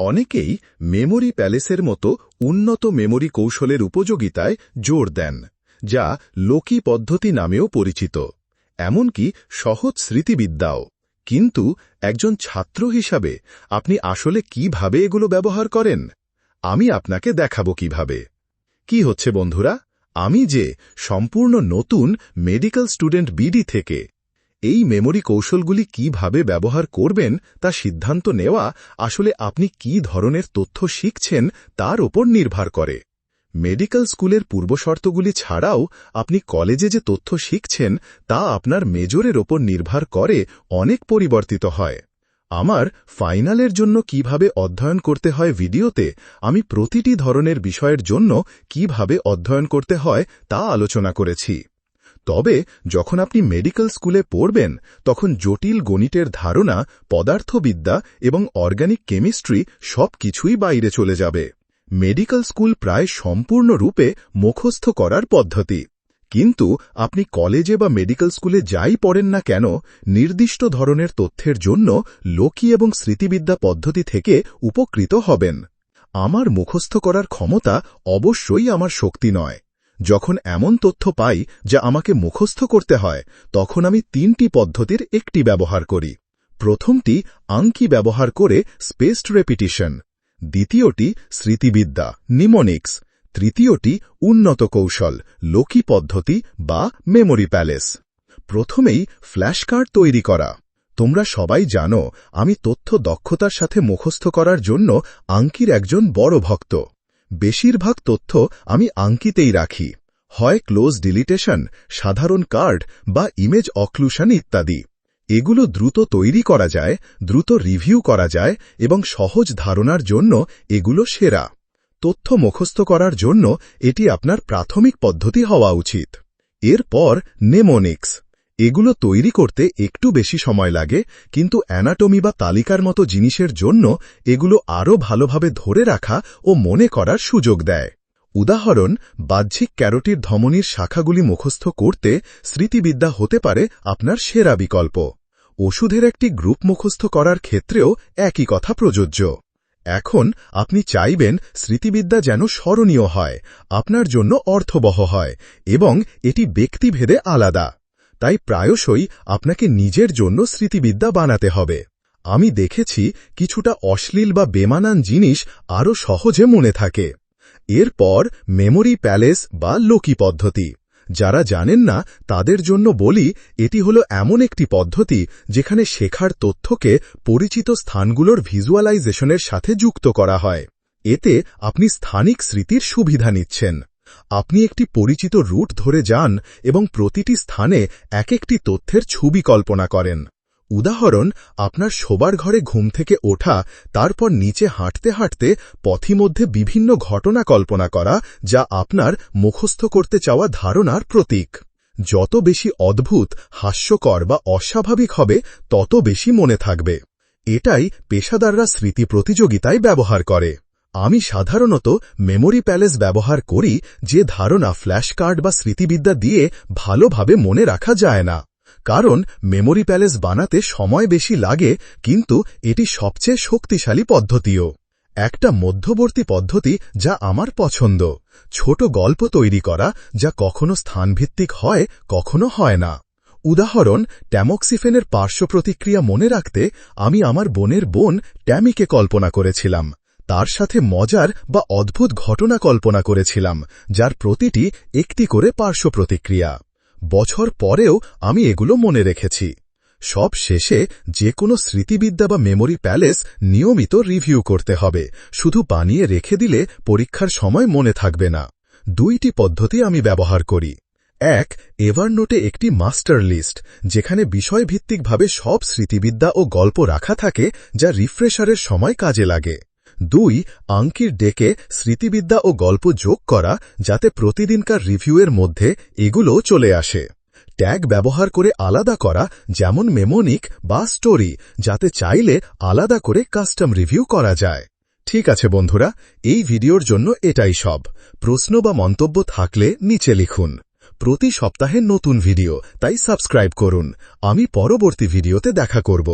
অনেকেই মেমোরি প্যালেসের মতো উন্নত মেমোরি কৌশলের উপযোগিতায় জোর দেন, যা লোকি পদ্ধতি নামেও পরিচিত, এমনকি সহজ স্মৃতিবিদ্যাও। কিন্তু একজন ছাত্র হিসাবে আপনি আসলে কিভাবে এগুলো ব্যবহার করেন? আমি আপনাকে দেখাবো কিভাবে। কি হচ্ছে বন্ধুরা, আমি যে সম্পূর্ণ নতুন মেডিকেল স্টুডেন্ট বিডি থেকে এই মেমোরি কৌশলগুলি কিভাবে ব্যবহার করবেন তা সিদ্ধান্ত নেওয়া আসলে আপনি কি ধরনের তথ্য শিখছেন তার উপর নির্ভর করে। মেডিকেল স্কুলের পূর্বশর্তগুলি ছাড়াও আপনি কলেজে যে তথ্য শিখছেন তা আপনার মেজরের ওপর নির্ভর করে অনেক পরিবর্তিত হয়। আমার ফাইনালের জন্য কিভাবে অধ্যয়ন করতে হয় ভিডিওতে আমি প্রতিটি ধরনের বিষয়ের জন্য কিভাবে অধ্যয়ন করতে হয় তা আলোচনা করেছি। তবে যখন আপনি মেডিকেল স্কুলে পড়বেন তখন জটিল গণিতের ধারণা, পদার্থবিদ্যা এবং অর্গানিক কেমিস্ট্রি সবকিছুই বাইরে চলে যাবে। মেডিকেল স্কুল প্রায় সম্পূর্ণরূপে মুখস্থ করার পদ্ধতি, কিন্তু আপনি কলেজে বা মেডিকেল স্কুলে যাই পড়েন না কেন নির্দিষ্ট ধরনের তথ্যের জন্য লোকি এবং স্মৃতিবিদ্যা পদ্ধতি থেকে উপকৃত হবেন। আমার মুখস্থ করার ক্ষমতা অবশ্যই আমার শক্তি নয়। যখন এমন তথ্য পাই যা আমাকে মুখস্থ করতে হয় তখন আমি 3টি পদ্ধতির একটি ব্যবহার করি। প্রথমটি আংকি ব্যবহার করে স্পেসড রেপিটিশন, দ্বিতীয়টি স্মৃতিবিদ্যা নিমোনিক্স, তৃতীয়টি উন্নত কৌশল লোকি পদ্ধতি বা মেমোরি প্যালেস। প্রথমেই ফ্ল্যাশ কার্ড তৈরি করা। তোমরা সবাই জানো আমি তথ্য দক্ষতার সাথে মুখস্থ করার জন্য আংকির একজন বড় ভক্ত। বেশিরভাগ তথ্য আমি আংকিতেই রাখি, হয় ক্লোজ ডিলিটেশন, সাধারণ কার্ড বা ইমেজ অক্লুশন ইত্যাদি। এগুলো দ্রুত তৈরি করা যায়, দ্রুত রিভিউ করা যায় এবং সহজ ধারণার জন্য এগুলো সেরা। তথ্য মুখস্থ করার জন্য এটি আপনার প্রাথমিক পদ্ধতি হওয়া উচিত। এরপর নেমোনিক্স। এগুলো তৈরি করতে একটু বেশি সময় লাগে, কিন্তু অ্যানাটমি বা তালিকার মতো জিনিসের জন্য এগুলো আরও ভালোভাবে ধরে রাখা ও মনে করার সুযোগ দেয়। উদাহরণ, বাহ্যিক ক্যারোটিড ধমনীর শাখাগুলি মুখস্থ করতে স্মৃতিবিদ্যা হতে পারে আপনার সেরা বিকল্প। ওষুধের একটি গ্রুপ মুখস্থ করার ক্ষেত্রেও একই কথা প্রযোজ্য। এখন আপনি চাইবেন স্মৃতিবিদ্যা যেন স্মরণীয় হয়, আপনার জন্য অর্থবহ হয় এবং এটি ব্যক্তিভেদে আলাদা। তাই প্রায়শই আপনাকে নিজের জন্য স্মৃতিবিদ্যা বানাতে হবে। আমি দেখেছি কিছুটা অশ্লীল বা বেমানান জিনিস আরও সহজে মনে থাকে। এরপর মেমোরি প্যালেস বা লোকি পদ্ধতি। যারা জানেন না তাদের জন্য বলি, এটি হলো এমন একটি পদ্ধতি যেখানে শেখার তথ্যকে পরিচিত স্থানগুলোর ভিজুয়ালাইজেশনের সাথে যুক্ত করা হয়। এতে আপনি স্থানিক স্মৃতির সুবিধা নিচ্ছেন। আপনি একটি পরিচিত রুট ধরে যান এবং প্রতিটি স্থানে এক একটি তথ্যের ছবি কল্পনা করেন। উদাহরণ, আপনার শোবার ঘরে ঘুম থেকে ওঠা, তারপর নিচে হাঁটতে হাঁটতে পথিমধ্যে বিভিন্ন ঘটনা কল্পনা করা যা আপনার মুখস্থ করতে চাওয়া ধারণার প্রতীক। যত বেশি অদ্ভুত, হাস্যকর বা অস্বাভাবিক হবে তত বেশি মনে থাকবে। এটাই পেশাদাররা স্মৃতি প্রতিযোগিতায় ব্যবহার করে। আমি সাধারণত মেমোরি প্যালেস ব্যবহার করি, যে ধারণা ফ্ল্যাশ কার্ড বা স্মৃতিবিদ্যা দিয়ে ভালোভাবে মনে রাখা যায় না। কারণ মেমোরি প্যালেস বানাতে সময় বেশি লাগে, কিন্তু এটি সবচেয়ে শক্তিশালী পদ্ধতিও। একটা মধ্যবর্তী পদ্ধতি যা আমার পছন্দ, ছোট গল্প তৈরি করা যা কখনো স্থানভিত্তিক হয়, কখনো হয় না। উদাহরণ, ট্যামক্সিফেনের পার্শ্ব প্রতিক্রিয়া মনে রাখতে আমি আমার বোনের বোন ট্যামিকে কল্পনা করেছিলাম। তার সাথে মজার বা অদ্ভুত ঘটনা কল্পনা করেছিলাম, যার প্রতিটি একটি করে পার্শ্ব প্রতিক্রিয়া। বছর পরেও আমি এগুলো মনে রেখেছি। সব শেষে যে কোনো স্মৃতিবিদ্যা বা মেমোরি প্যালেস নিয়মিত রিভিউ করতে হবে। শুধু বানিয়ে রেখে দিলে পরীক্ষার সময় মনে থাকবে না। 2টি পদ্ধতি আমি ব্যবহার করি। 1, এভারনোটে একটি মাস্টার লিস্ট, যেখানে বিষয়ভিত্তিকভাবে সব স্মৃতিবিদ্যা ও গল্প রাখা থাকে যা রিফ্রেশারের সময় কাজে লাগে। 2, আংকির ডেকে স্মৃতিবিদ্যা ও গল্প যোগ করা, যাতে প্রতিদিনকার রিভিউয়ের মধ্যে এগুলোও চলে আসে। ট্যাগ ব্যবহার করে আলাদা করা, যেমন মেমোনিক বা স্টোরি, যাতে চাইলে আলাদা করে কাস্টম রিভিউ করা যায়। ঠিক আছে বন্ধুরা, এই ভিডিওর জন্য এটাই সব। প্রশ্ন বা মন্তব্য থাকলে নিচে লিখুন। প্রতি সপ্তাহে নতুন ভিডিও, তাই সাবস্ক্রাইব করুন। আমি পরবর্তী ভিডিওতে দেখা করব।